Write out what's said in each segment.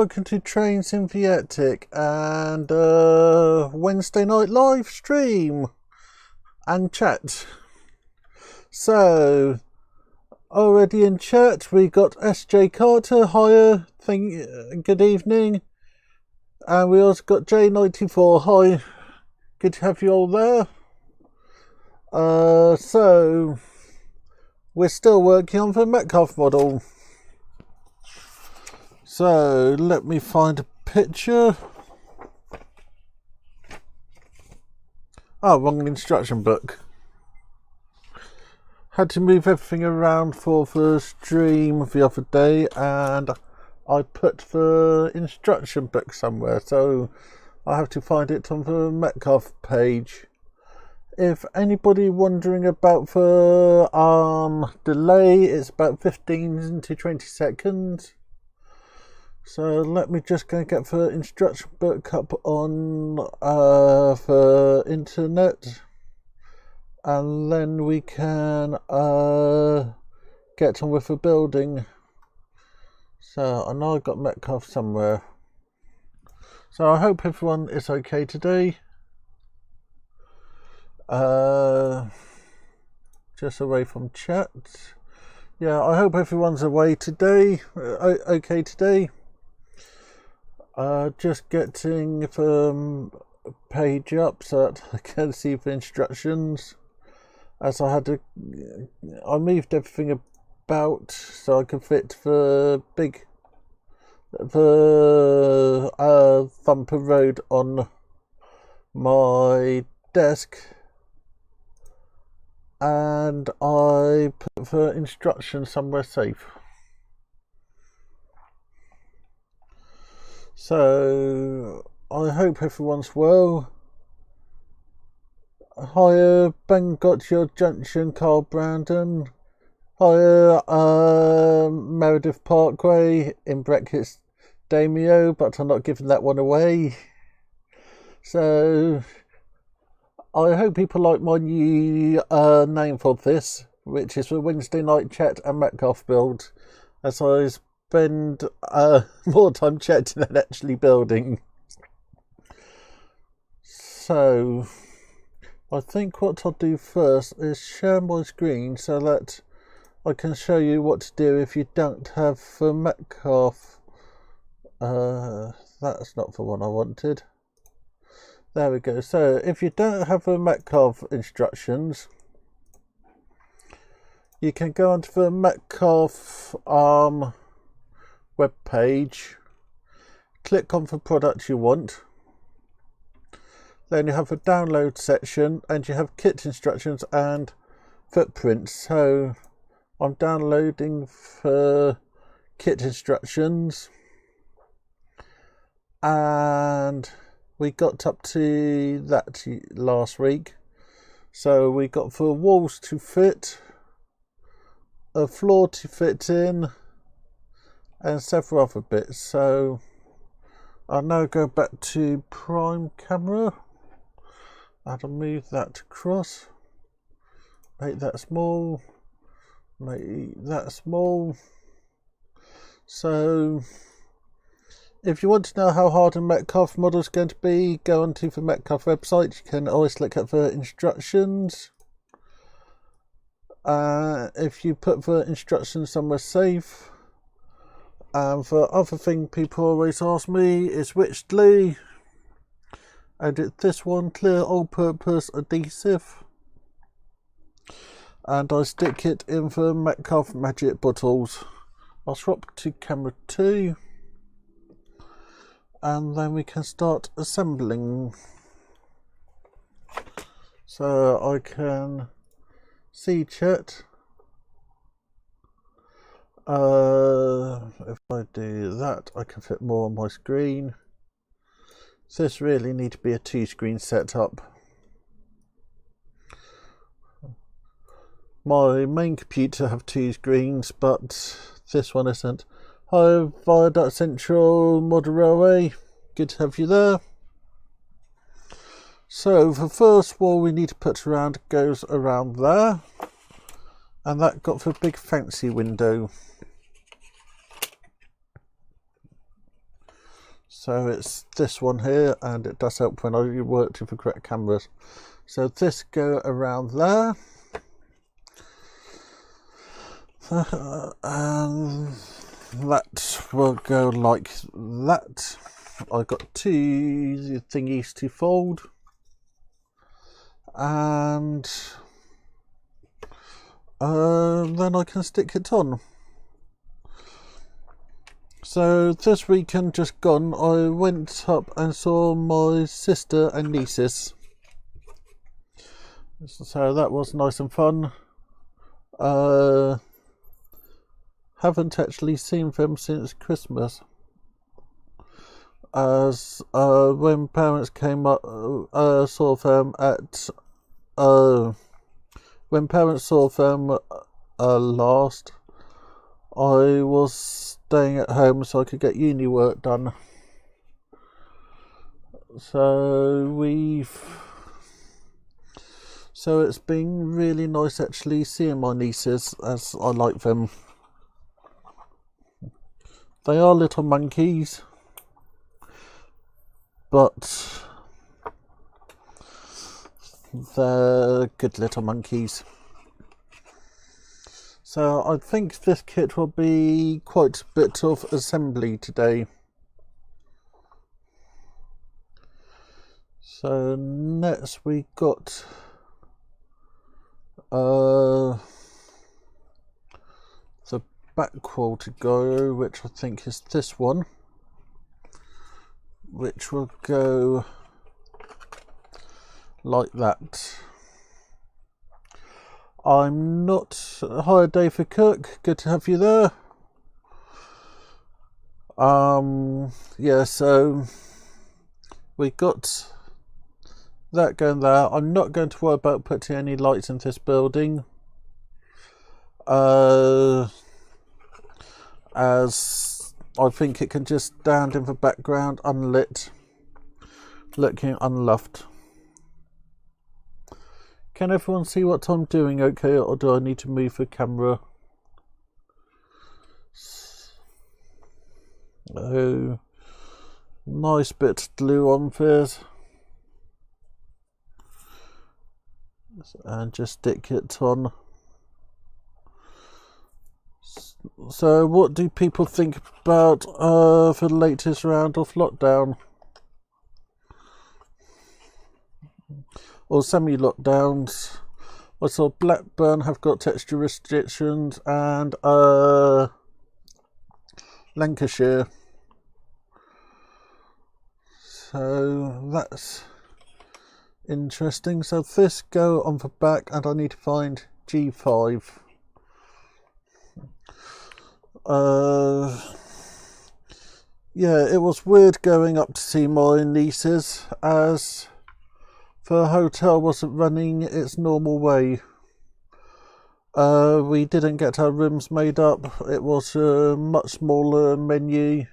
welcome to Train Symphatic and Wednesday night live stream and chat. So, already in chat, we got SJ Carter, hiya, good evening. And we also got J94, hi, good to have you all there. So, we're still working on the metcalfe model. So, let me find a picture. Oh, wrong instruction book. Had to move everything around for the stream the other day, and I put the instruction book somewhere, so I have to find it on the metcalfe page. If anybody wondering about the delay, it's about 15 to 20 seconds. So let me just go and get the instruction book up on the internet, and then we can get on with the building. So I know I've got metcalfe somewhere. So I hope everyone is okay today. Just away from chat. Yeah, I hope everyone's away today. Okay today. Just getting the page up so that I can see the instructions. As I moved everything about so I could fit the thumper road on my desk, and I put the instructions somewhere safe. So I hope everyone's well. Hiya, Ben got your junction, Carl Brandon. Hiya, Meredith Parkway, in brackets Damio, but I'm not giving that one away. So I hope people like my new name for this, which is the Wednesday night chat and metcalfe build, as I spend more time chatting than actually building. So I think what I'll do first is share my screen so that I can show you what to do if you don't have the metcalfe. That's not the one I wanted. There we go. So if you don't have the metcalfe instructions, you can go onto the metcalfe web page, click on the product you want, then you have the download section, and you have kit instructions and footprints. So I'm downloading the kit instructions, and we got up to that last week. So we got the walls to fit, a floor to fit in, and several other bits. So I'll now go back to prime camera, and I'll move that across, make that small, make that small. So if you want to know how hard a metcalfe model is going to be, go onto the metcalfe website. You can always look at the instructions. If you put the instructions somewhere safe. And the other thing people always ask me is which glue. I did this one, clear all-purpose adhesive. And I stick it in the metcalfe magic bottles. I'll swap to camera 2. And then we can start assembling. So I can see chat. If I do that, I can fit more on my screen. So this really need to be a 2-screen setup. My main computer have 2 screens, but this one isn't. Hi, Viaduct Central Model Railway. Good to have you there. So the first wall we need to put around goes around there, and that got the big fancy window. So it's this one here, and it does help when I worked with the correct cameras. So this go around there. And that will go like that. I've got two thingies to fold, and then I can stick it on. So this weekend just gone, I went up and saw my sister and nieces. So that was nice and fun. Haven't actually seen them since Christmas. As when parents came up, saw them at when parents saw them last, I was staying at home so I could get uni work done. So it's been really nice actually seeing my nieces, as I like them. They are little monkeys, but they're good little monkeys. So I think this kit will be quite a bit of assembly today. So next we got the back wall to go, which I think is this one, which will go like that. I'm not hired day for cook. Good to have you there. Yeah, so we got that going there. I'm not going to worry about putting any lights in this building, as I think it can just stand in the background unlit, looking unloved. Can everyone see what I'm doing okay, or do I need to move the camera? Oh, nice bit of glue on this. And just stick it on. So what do people think about the latest round of lockdown? Or semi-lockdowns? I saw Blackburn have got texture restrictions, and Lancashire. So that's interesting. So this go on the back, and I need to find G5. Yeah, it was weird going up to see my nieces, as the hotel wasn't running its normal way. We didn't get our rooms made up. It was a much smaller menu.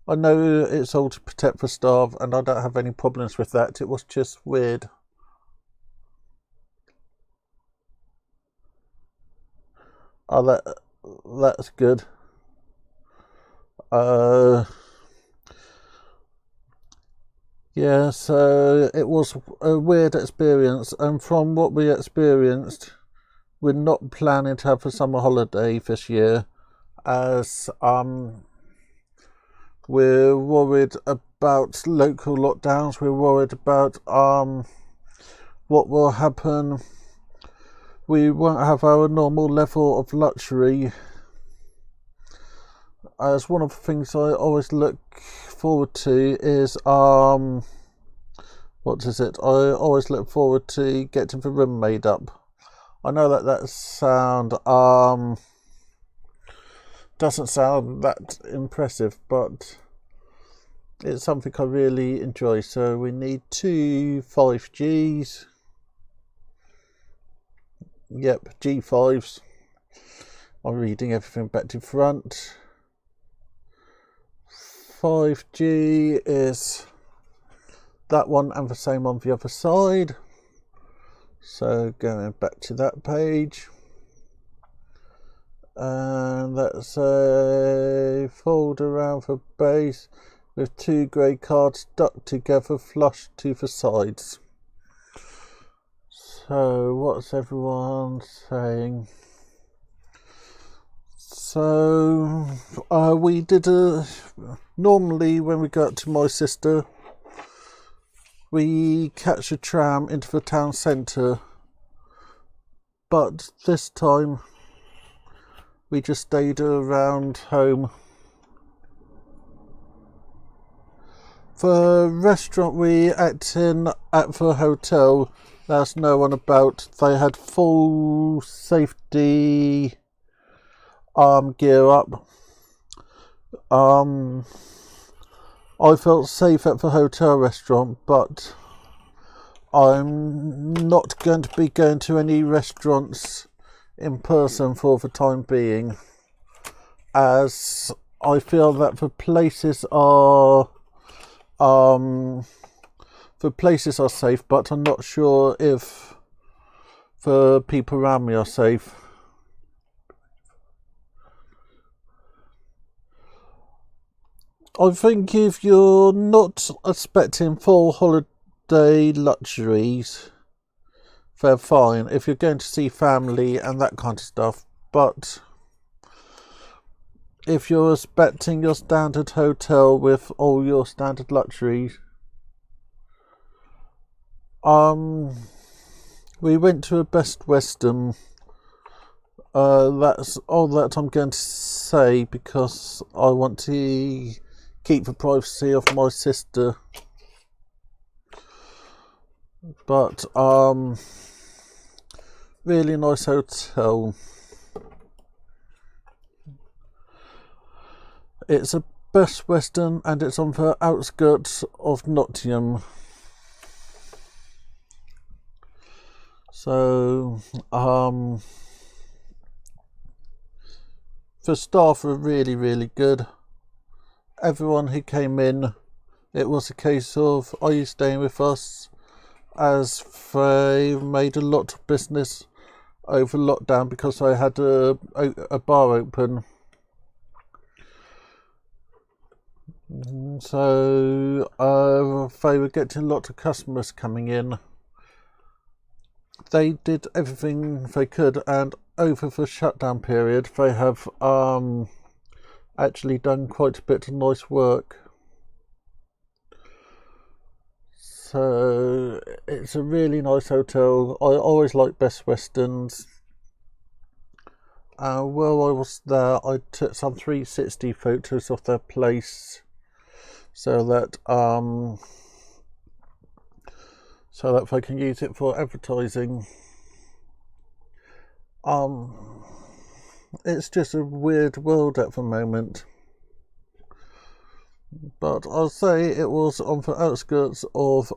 I know it's all to protect the staff, and I don't have any problems with that. It was just weird. Oh, that's good. Yeah, so it was a weird experience, and from what we experienced, we're not planning to have a summer holiday this year, as we're worried about local lockdowns. We're worried about what will happen. We won't have our normal level of luxury, as one of the things I always look forward to is I always look forward to getting the room made up. I know that doesn't sound that impressive, but it's something I really enjoy. So we need 2 5Gs. Yep, G5s. I'm reading everything back to front. 5G is that one, and the same on the other side. So going back to that page, and that's a fold around the base with 2 grey cards stuck together flush to the sides. So what's everyone saying? So we did normally when we go up to my sister, we catch a tram into the town centre, but this time we just stayed around home. The restaurant we ate in at the hotel, there's no one about. They had full safety gear up. I felt safe at the hotel restaurant, but I'm not going to be going to any restaurants in person for the time being, as I feel that the places are safe, but I'm not sure if the people around me are safe. I think if you're not expecting full holiday luxuries, they're fine. If you're going to see family and that kind of stuff, but if you're expecting your standard hotel with all your standard luxuries, we went to a Best Western. That's all that I'm going to say, because I want to keep the privacy of my sister. But really nice hotel. It's a Best Western and it's on the outskirts of Nottingham. So the staff were really, really good. Everyone who came in, it was a case of, are you staying with us? As they made a lot of business over lockdown because they had a bar open. So they were getting a lot of customers coming in. They did everything they could, and over the shutdown period they have actually done quite a bit of nice work. So it's a really nice hotel. I always like Best Westerns. While I was there, I took some 360 photos of their place, so that they can use it for advertising. It's just a weird world at the moment. But I'll say it was on the outskirts of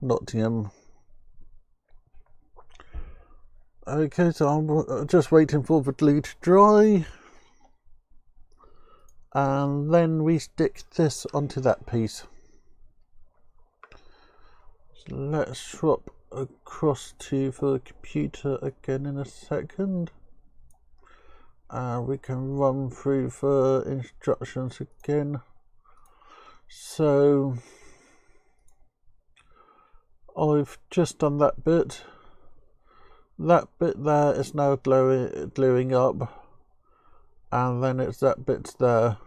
Nottingham. Okay, so I'm just waiting for the glue to dry, and then we stick this onto that piece. So let's swap across to the computer again in a second, and we can run through the instructions again. So I've just done that bit. That bit there is now gluing up, and then it's that bit there.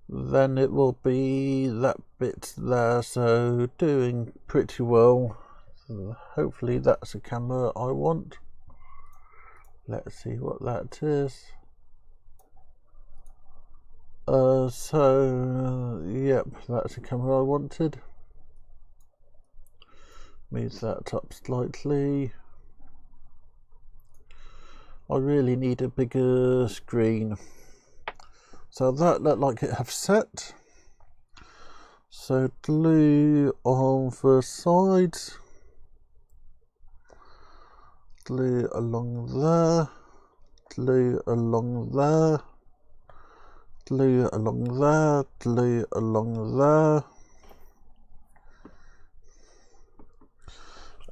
Then it will be that bit there, so doing pretty well. So hopefully that's the camera I want. Let's see what that is. So yep, that's the camera I wanted. Move that up slightly. I really need a bigger screen. So that looked like it have set. So glue on the sides. Glue along there. Glue along there. Glue along there. Glue along there.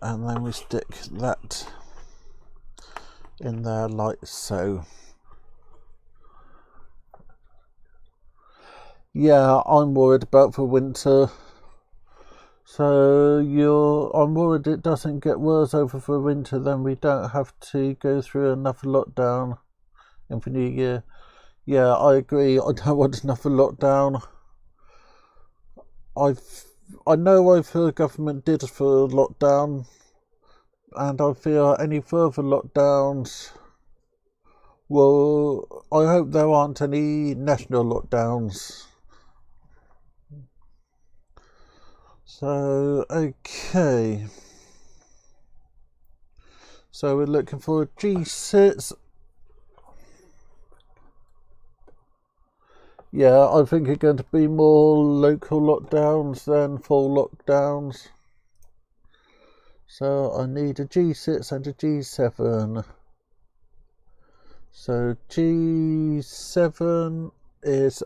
And then we stick that in there like so. Yeah, I'm worried about for winter. So I'm worried it doesn't get worse over for winter, then we don't have to go through another lockdown in the new year. Yeah, I agree. I don't want another lockdown. I know I feel the government did for a lockdown, and I feel any further lockdowns, well, I hope there aren't any national lockdowns. So, okay. So we're looking for a G6. Yeah, I think it's going to be more local lockdowns than full lockdowns. So I need a G6 and a G7. So G7 is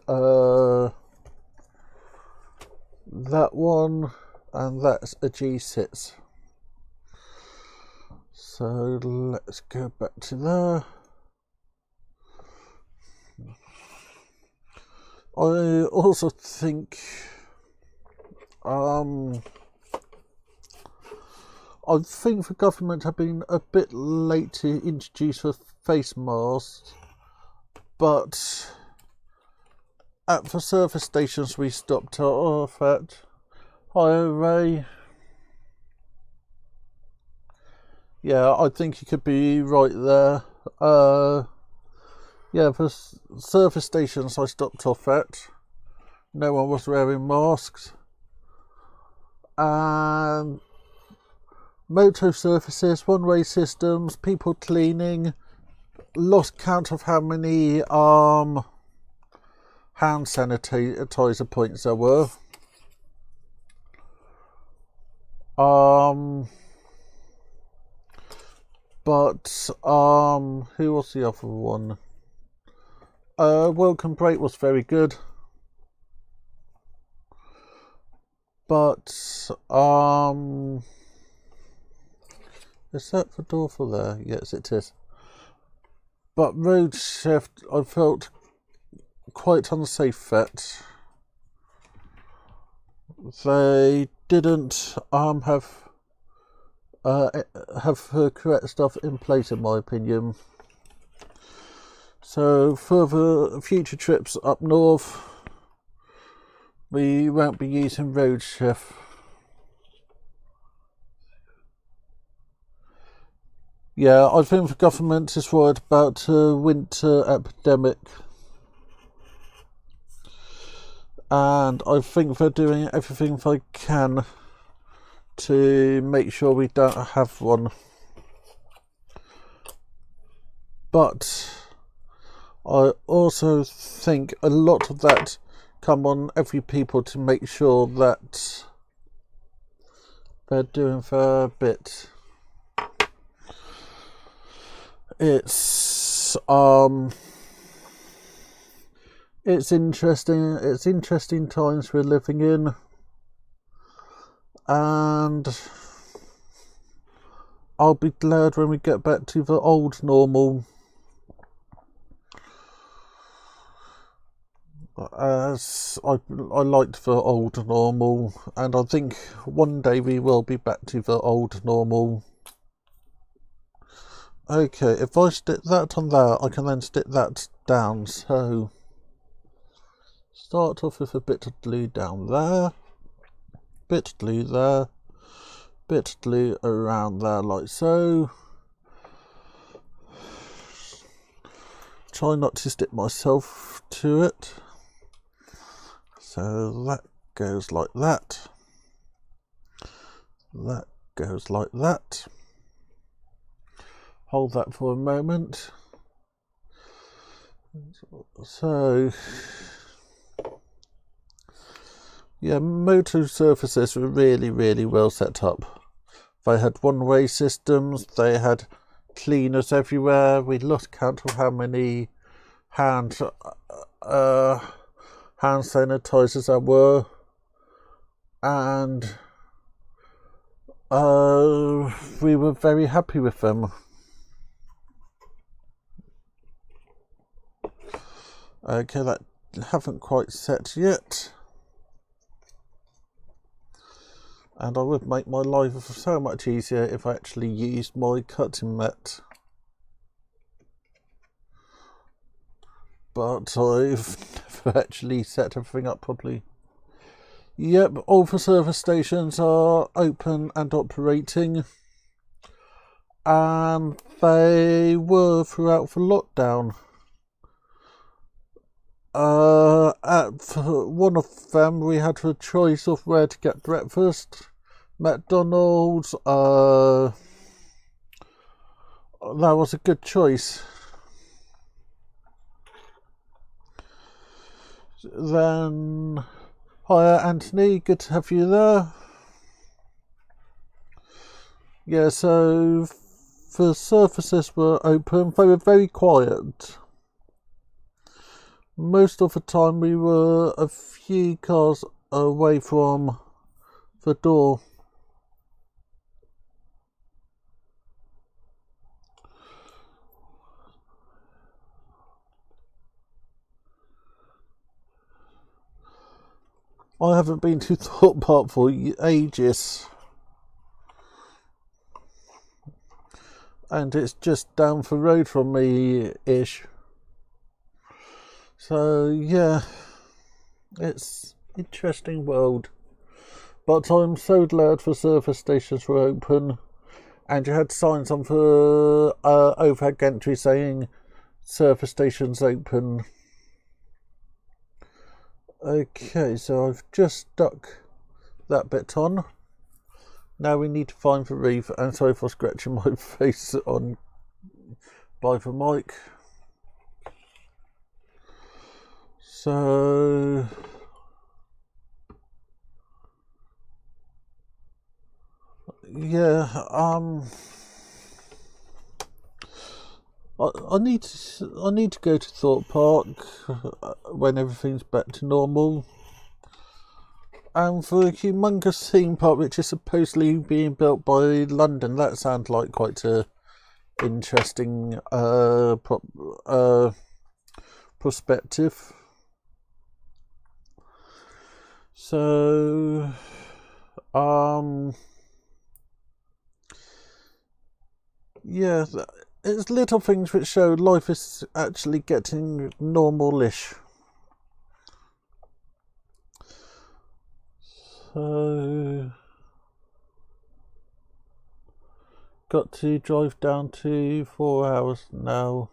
that one, and that's a G6. So let's go back to there. I also think the government have been a bit late to introduce a face mask, but at the service stations we stopped off at. Hi, Ray. Yeah, I think you could be right there. Yeah, the service stations I stopped off at, no one was wearing masks. And motor services, one-way systems, people cleaning, lost count of how many hand sanitizer points there were. But who was the other one? Welcome break was very good. But is that the door for there? Yes, it is. But road shift, I felt quite unsafe at. They didn't have the correct stuff in place, in my opinion. So for the future trips up north, we won't be using road shift. Yeah, I think the government is worried about winter epidemic, and I think they're doing everything they can to make sure we don't have one. But I also think a lot of that come on every people to make sure that they're doing their bit. It's interesting. It's interesting times we're living in, and I'll be glad when we get back to the old normal. As I liked the old normal, and I think one day we will be back to the old normal. Okay, if I stick that on there, I can then stick that down. So start off with a bit of glue down there, bit of glue there, bit of glue around there like so. Try not to stick myself to it. So that goes like that. That goes like that. Hold that for a moment. So, yeah, motor surfaces were really, really well set up. They had one-way systems, they had cleaners everywhere. We lost count of how many hand sanitizers there were, and we were very happy with them. Okay, that haven't quite set yet. And I would make my life so much easier if I actually used my cutting mat. But I've never actually set everything up properly. Yep, all the service stations are open and operating. And they were throughout the lockdown. At one of them, we had the choice of where to get breakfast. McDonald's. That was a good choice. Then, hiya Anthony, good to have you there. Yeah, so the surfaces were open. They were very quiet. Most of the time we were a few cars away from the door. I haven't been to Thorpe Park for ages. And it's just down the road from me-ish. So yeah, it's an interesting world. But I'm so glad the service stations were open. And you had signs on the overhead gantry saying service stations open. Okay, so I've just stuck that bit on. Now we need to find the reef, and sorry for scratching my face on by the mic. So yeah, I need to go to Thorpe Park when everything's back to normal. And for a humongous theme park which is supposedly being built by London, that sounds like quite a interesting perspective. So yeah, it's little things which show life is actually getting normal-ish. So, got to drive down to 4 hours now.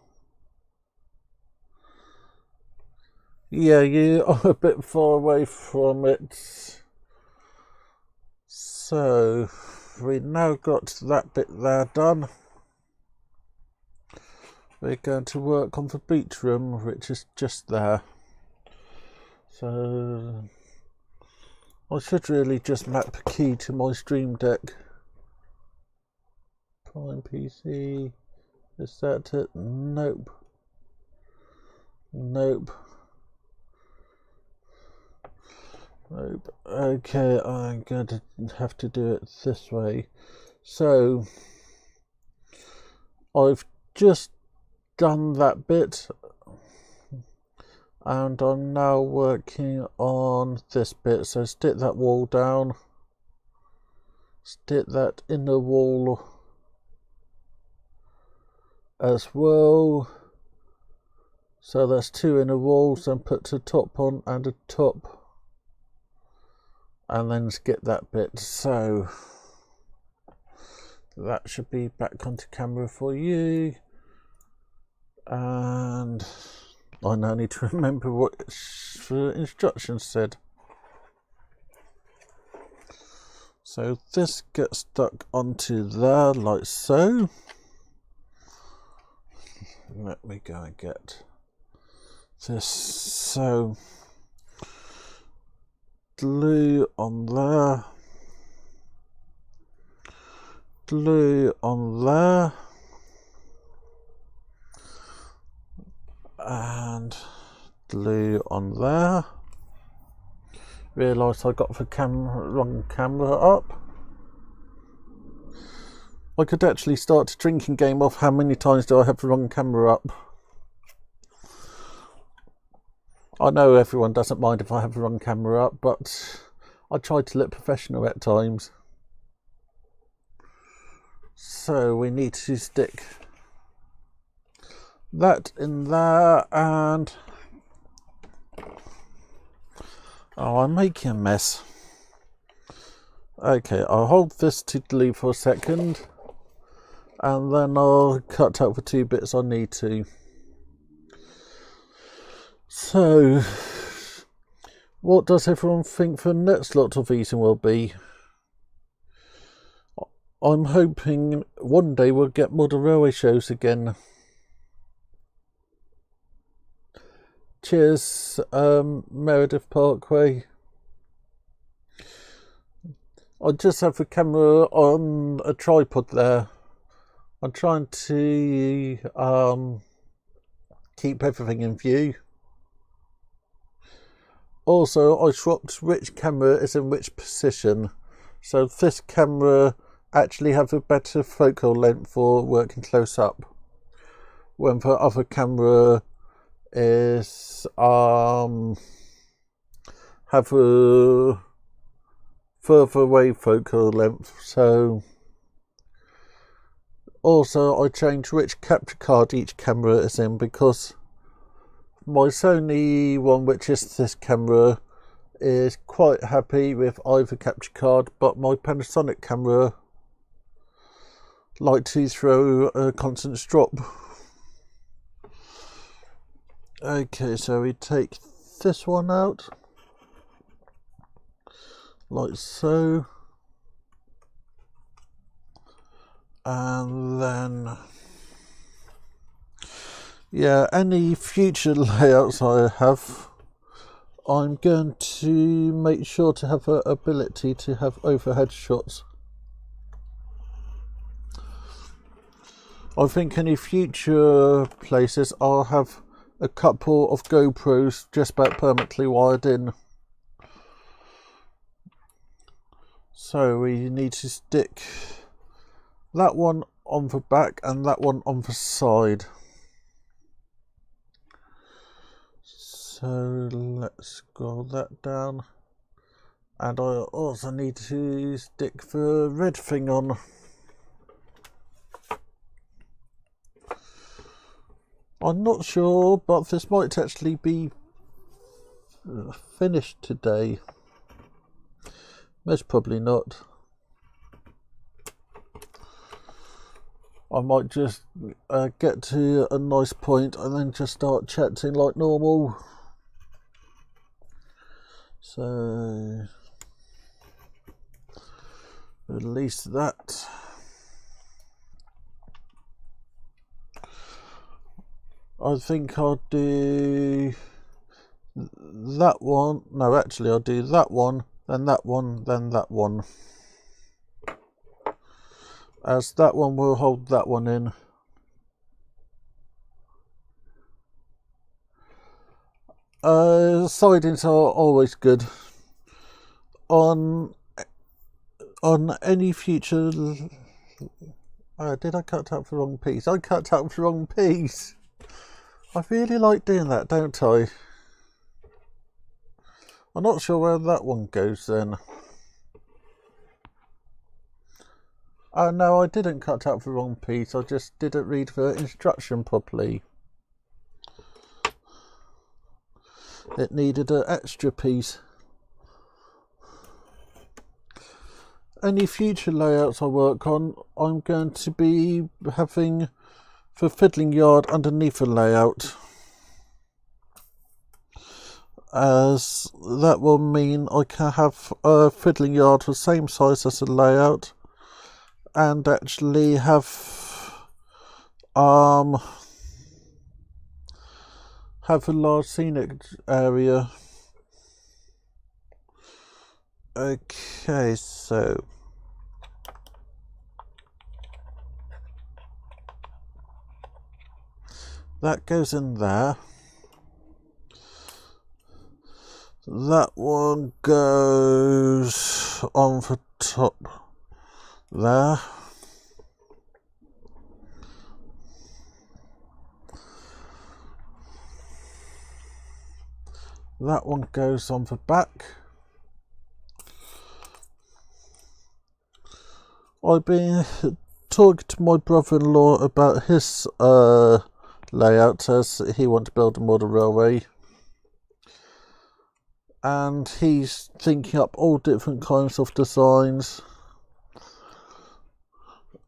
Yeah, you are a bit far away from it. So, we now got that bit there done. We're going to work on the beach room, which is just there. So I should really just map a key to my Stream Deck. Prime PC. Is that it? Nope. Nope. Nope. Okay, I'm going to have to do it this way. So I've just done that bit, and I'm now working on this bit. So stick that wall down, stick that inner wall as well. So that's 2 inner walls, and put a top on and a top, and then skip that bit. So that should be back onto camera for you. And I now need to remember what the instructions said. So this gets stuck onto there like so. Let me go and get this. So glue on there, glue on there, and glue on there. Realised I got the wrong camera up. I could actually start a drinking game of how many times do I have the wrong camera up. I know everyone doesn't mind if I have the wrong camera up, but I try to look professional at times. So we need to stick that in there, and I'm making a mess. Okay, I'll hold this to delete for a second, and then I'll cut out the 2 bits I need to. So, what does everyone think the next lot of eating will be? I'm hoping one day we'll get model railway shows again. Cheers, Meredith Parkway. I just have the camera on a tripod there. I'm trying to keep everything in view. Also, I swapped which camera is in which position, so this camera actually has a better focal length for working close up, when the other camera is have a further away focal length. So also I changed which capture card each camera is in, because my Sony one, which is this camera, is quite happy with either capture card, but my Panasonic camera like to throw a constant strop. Okay, so we take this one out like so, and then any future layouts I have, I'm going to make sure to have the ability to have overhead shots. I think any future places I'll have a couple of GoPros just about permanently wired in. So we need to stick that one on the back and that one on the side. So let's scroll that down, and I also need to stick the red thing on. I'm not sure, but this might actually be finished today. Most probably not. I might just get to a nice point and then just start chatting like normal. So release that. I think I'll do that one. No, actually I'll do that one, then that one, then that one, as that one will hold that one in. Sidings are always good on any future. Did I cut out the wrong piece? I cut out the wrong piece. I really like doing that, don't I? I'm not sure where that one goes then. Oh no, I didn't cut out the wrong piece, I just didn't read the instruction properly. It needed an extra piece. Any future layouts I work on, I'm going to be having the fiddling yard underneath the layout, as that will mean I can have a fiddling yard the same size as the layout and actually have a large scenic area. Okay, so that goes in there. That one goes on the top there. That one goes on the back. I've been talking to my brother-in-law about his layout, as he wants to build a model railway, and he's thinking up all different kinds of designs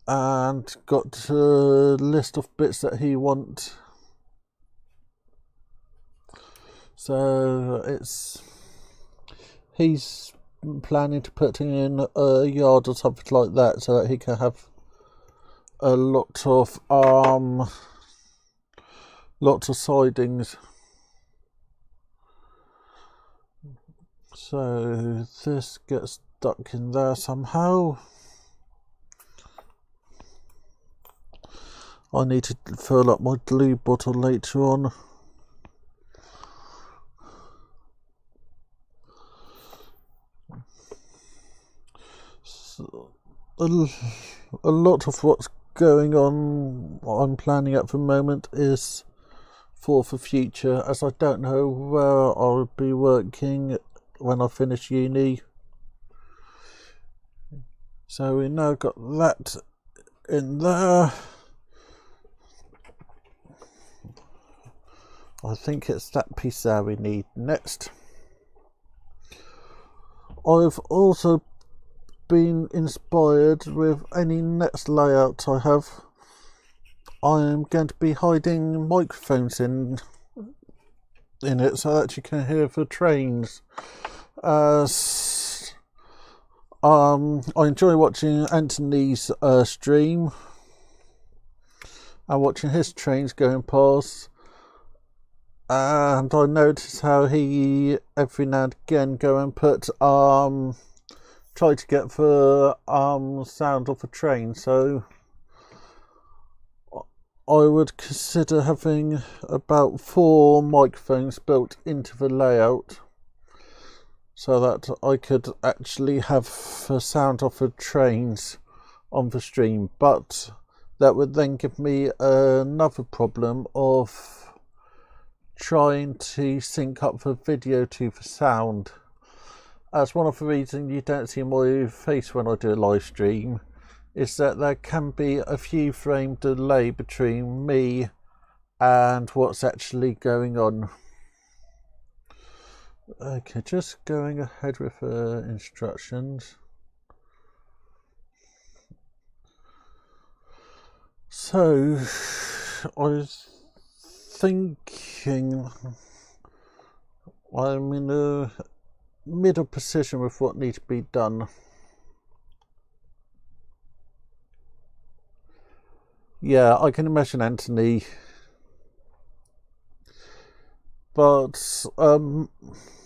and got a list of bits that he wants. So he's planning to put in a yard or something like that, so that he can have a lot of sidings. So this gets stuck in there somehow. I need to fill up my glue bottle later on. So, a lot of what's going on, what I'm planning at the moment, is for the future, as I don't know where I'll be working when I finish uni. So we now got that in there. I think it's that piece there we need next. I've also been inspired with any next layout I have. I am going to be hiding microphones in it so that you can hear the trains. As I enjoy watching Anthony's stream and watching his trains going past, and I notice how he every now and again go and put try to get the sound of a train. So I would consider having about 4 microphones built into the layout, so that I could actually have the sound of the trains on the stream. But that would then give me another problem of trying to sync up the video to the sound, as one of the reasons you don't see my face when I do a live stream is that there can be a few frame delay between me and what's actually going on. Okay, just going ahead with the instructions. So I was thinking I'm in a middle position with what needs to be done. Yeah, I can imagine Anthony, but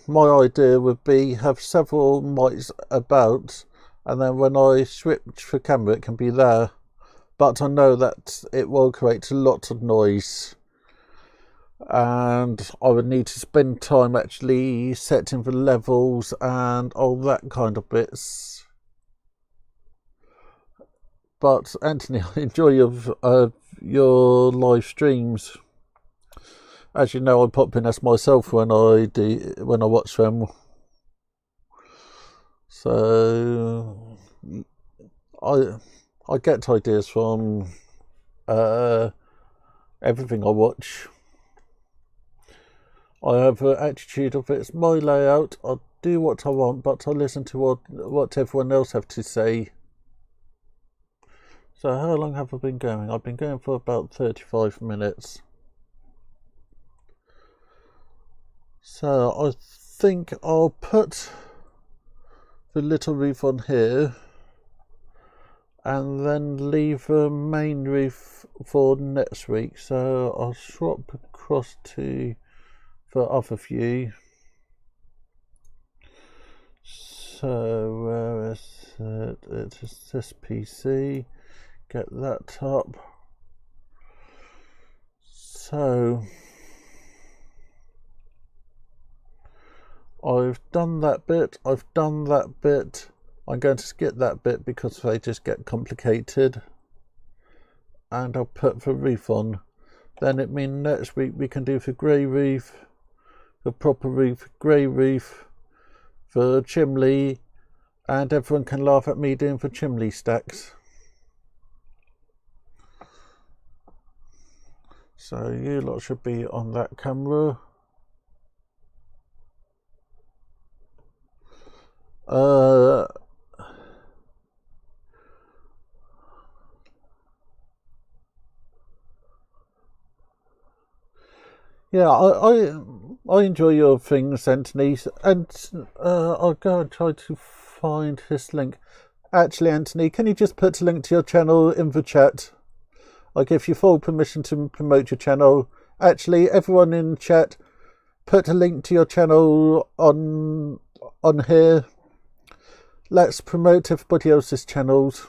my idea would be have several mics about, and then when I switch the camera it can be there, but I know that it will create a lot of noise, and I would need to spend time actually setting the levels and all that kind of bits. But Anthony, I enjoy your live streams. As you know, I pop in as myself when I watch them. So I get ideas from everything I watch. I have an attitude of it's my layout, I'll do what I want, but I listen to what everyone else have to say. So how long have I been going? I've been going for about 35 minutes. So I think I'll put the little roof on here and then leave the main roof for next week. So I'll swap across to the other view. So where is it? It is this PC. Get that up. So I've done that bit, I'm going to skip that bit because they just get complicated, and I'll put the roof on. Then it means next week we can do the grey roof, for proper roof, grey roof, for chimney, and everyone can laugh at me doing for chimney stacks. So you lot should be on that camera. Yeah, I enjoy your things, Anthony, and I'll go and try to find this link. Actually, Anthony, can you just put a link to your channel in the chat? I give you full permission to promote your channel. Actually, everyone in the chat, put a link to your channel on here. Let's promote everybody else's channels,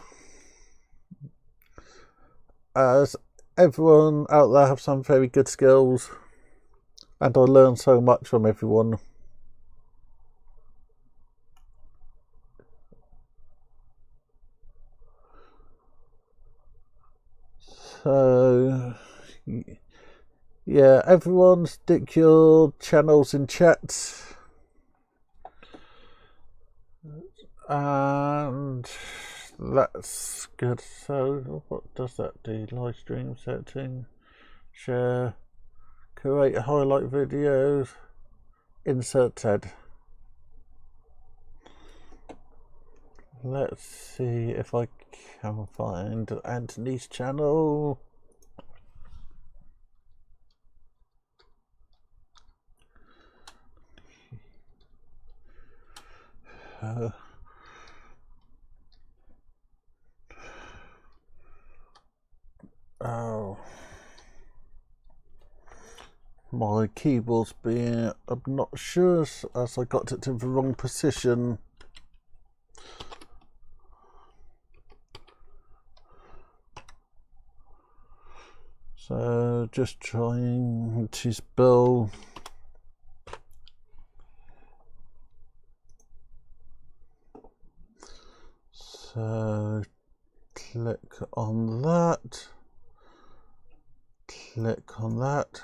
as everyone out there have some very good skills, and I learn so much from everyone. So yeah, everyone stick your channels in chat, and that's good. So what does that do? Live stream setting, share, create highlight videos, insert TED. Let's see if I can find Anthony's channel. Oh, my keyboard's being obnoxious as I got it in the wrong position. So just trying to spell so click on that, click on that,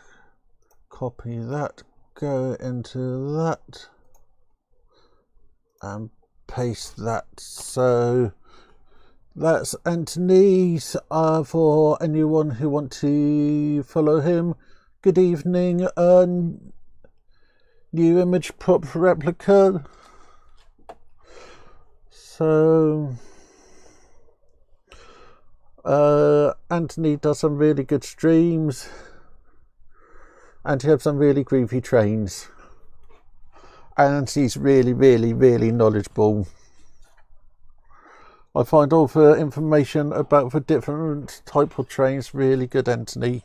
copy that, go into that and paste that. So that's Anthony's. For anyone who want to follow him, good evening. New image prop replica. So Anthony does some really good streams, and he has some really groovy trains, and he's really knowledgeable. I find all the information about the different type of trains really good, Anthony.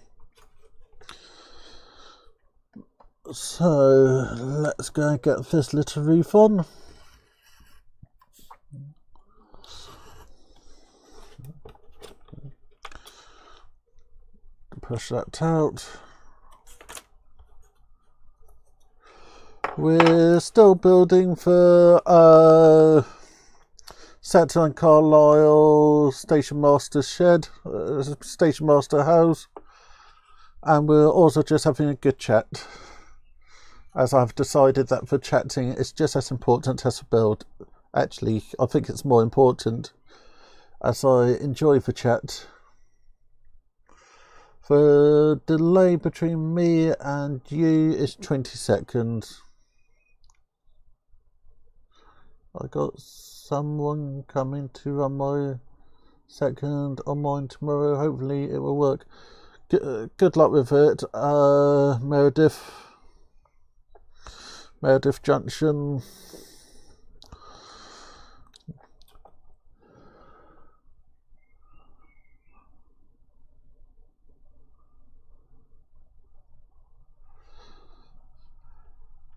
So let's go and get this little roof on. Push that out. We're still building for Saturn and Carlisle Station Master shed, Station Master house, and we're also just having a good chat, as I've decided that for chatting it's just as important as the build. Actually, I think it's more important, as I enjoy the chat. The delay between me and you is 20 seconds. I got someone coming to run my second on mine tomorrow. Hopefully it will work. Good luck with it. Meredith Junction.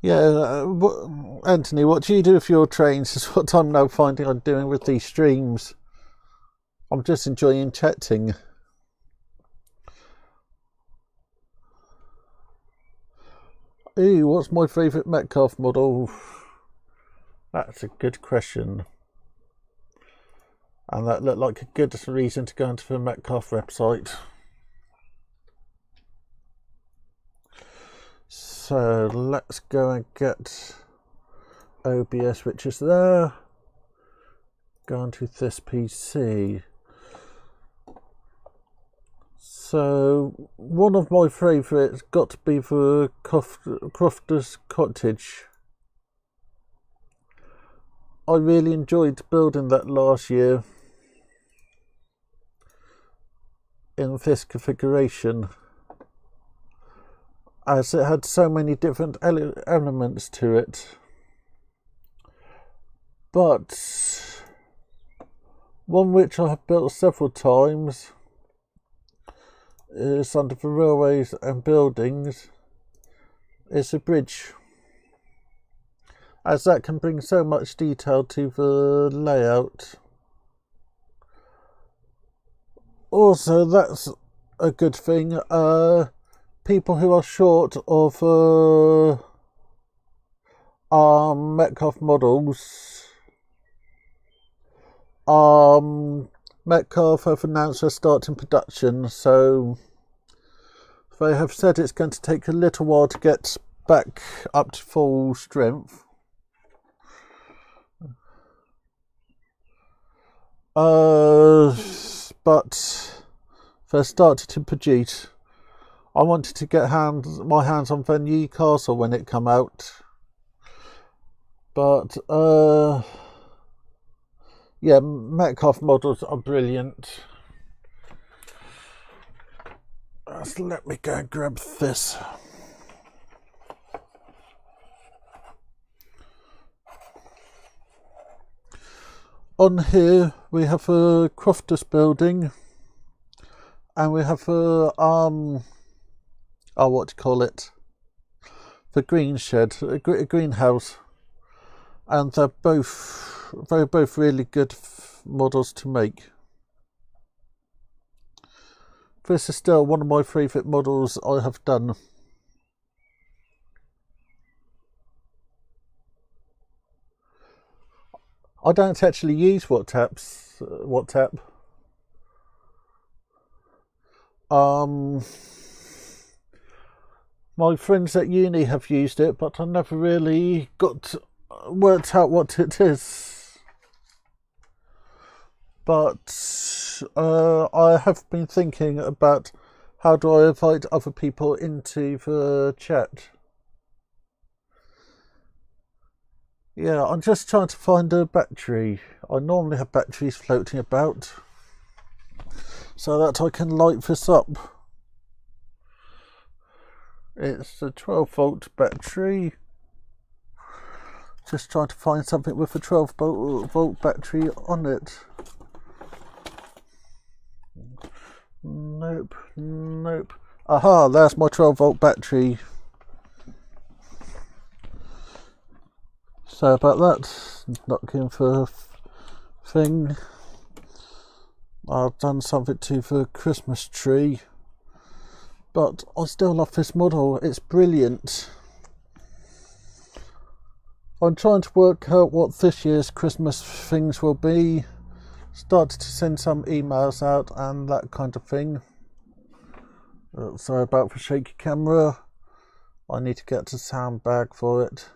Yeah, Anthony, what do you do with your trains is what I'm now finding I'm doing with these streams. I'm just enjoying chatting. Ooh, what's my favourite Metcalfe model? That's a good question. And that looked like a good reason to go into the Metcalfe website. So let's go and get OBS, which is there. Go onto this PC. So one of my favourites got to be the Crofter's Cottage. I really enjoyed building that last year in this configuration, as it had so many different elements to it. But one which I have built several times is under the railways and buildings is a bridge, as that can bring so much detail to the layout. Also, that's a good thing. People who are short of metcalfe models, metcalfe have announced they're starting production, so they have said it's going to take a little while to get back up to full strength. But they started to produce. I wanted to get my hands on the Newcastle when it come out, but yeah, metcalfe models are brilliant. So let me go and grab this. On here we have a Crofter's building, and we have a what do you call it? The green shed, a greenhouse, and they're both really good models to make. This is still one of my favourite models I have done. I don't actually use WhatsApp. My friends at uni have used it, but I never really worked out what it is. But I have been thinking about how do I invite other people into the chat. Yeah, I'm just trying to find a battery. I normally have batteries floating about so that I can light this up. It's a 12-volt battery. Just trying to find something with a 12-volt battery on it. Nope. Aha, there's my 12-volt battery. So about that, not looking for a thing. I've done something to the Christmas tree, but I still love this model. It's brilliant. I'm trying to work out what this year's Christmas things will be. Started to send some emails out and that kind of thing. Sorry about the shaky camera. I need to get a sound bag for it.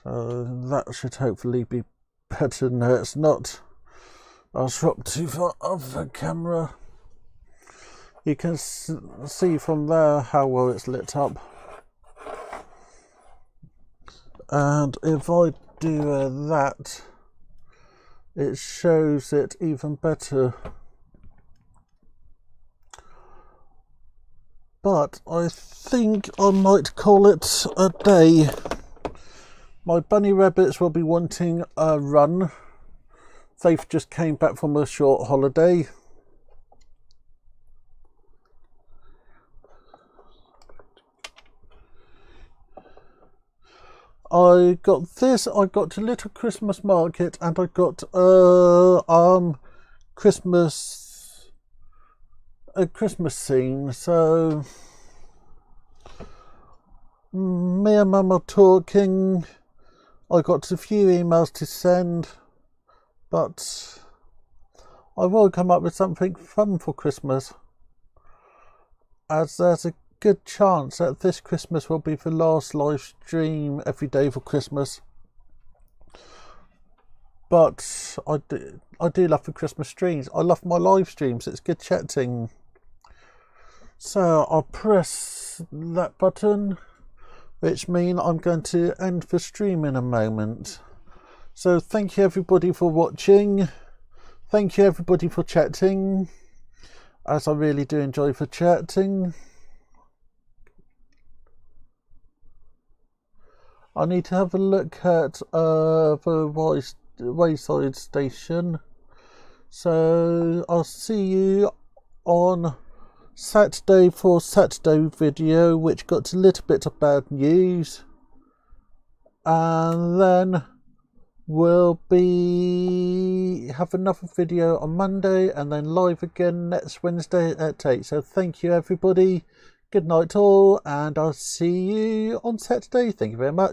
So that should hopefully be better. No, it's not. I'll swap to the other camera. You can see from there how well it's lit up. And if I do that, it shows it even better. But I think I might call it a day. My bunny rabbits will be wanting a run. They've just came back from a short holiday. I got this, I got a little Christmas market, and I got a Christmas scene. So me and Mum are talking. I got a few emails to send, but I will come up with something fun for Christmas, as there's a good chance that this Christmas will be the last live stream every day for Christmas. But I do love the Christmas streams. I love my live streams. It's good chatting. So I'll press that button, which means I'm going to end the stream in a moment. So thank you everybody for watching. Thank you everybody for chatting, as I really do enjoy the chatting. I need to have a look at the wayside station. So I'll see you on Saturday for Saturday video, which got a little bit of bad news, and then we'll have another video on Monday and then live again next Wednesday at 8. So thank you everybody, good night all, and I'll see you on Saturday. Thank you very much.